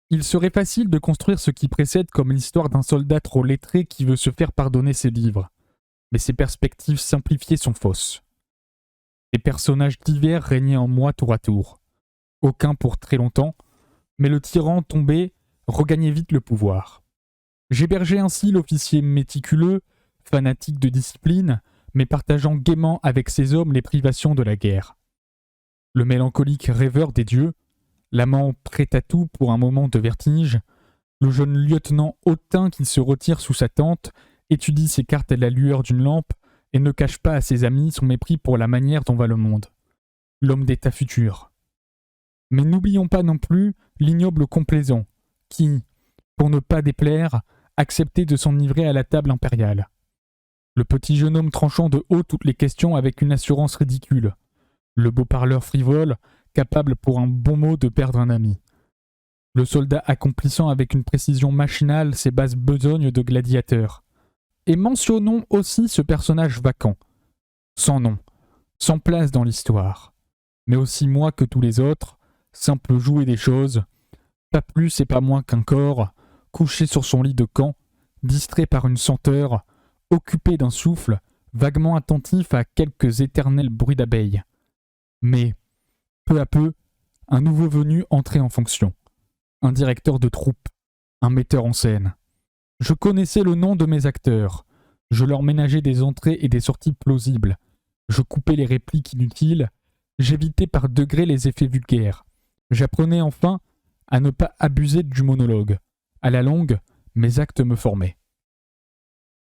Il serait facile de construire ce qui précède comme l'histoire d'un soldat trop lettré qui veut se faire pardonner ses livres. Mais ces perspectives simplifiées sont fausses. Des personnages divers régnaient en moi tour à tour. Aucun pour très longtemps, mais le tyran tombé regagnait vite le pouvoir. J'hébergeais ainsi l'officier méticuleux, fanatique de discipline, mais partageant gaiement avec ses hommes les privations de la guerre. Le mélancolique rêveur des dieux, l'amant prêt à tout pour un moment de vertige, le jeune lieutenant hautain qui se retire sous sa tente, étudie ses cartes à la lueur d'une lampe et ne cache pas à ses amis son mépris pour la manière dont va le monde. L'homme d'État futur. Mais n'oublions pas non plus l'ignoble complaisant, qui, pour ne pas déplaire, acceptait de s'enivrer à la table impériale. Le petit jeune homme tranchant de haut toutes les questions avec une assurance ridicule. Le beau parleur frivole, capable pour un bon mot de perdre un ami. Le soldat accomplissant avec une précision machinale ses basses besognes de gladiateur. Et mentionnons aussi ce personnage vacant, sans nom, sans place dans l'histoire, mais aussi moi que tous les autres, simple jouet des choses, pas plus et pas moins qu'un corps, couché sur son lit de camp, distrait par une senteur, occupé d'un souffle, vaguement attentif à quelques éternels bruits d'abeilles. Mais, peu à peu, un nouveau venu entrait en fonction. Un directeur de troupe, un metteur en scène. Je connaissais le nom de mes acteurs. Je leur ménageais des entrées et des sorties plausibles. Je coupais les répliques inutiles. J'évitais par degrés les effets vulgaires. J'apprenais enfin à ne pas abuser du monologue. À la longue, mes actes me formaient.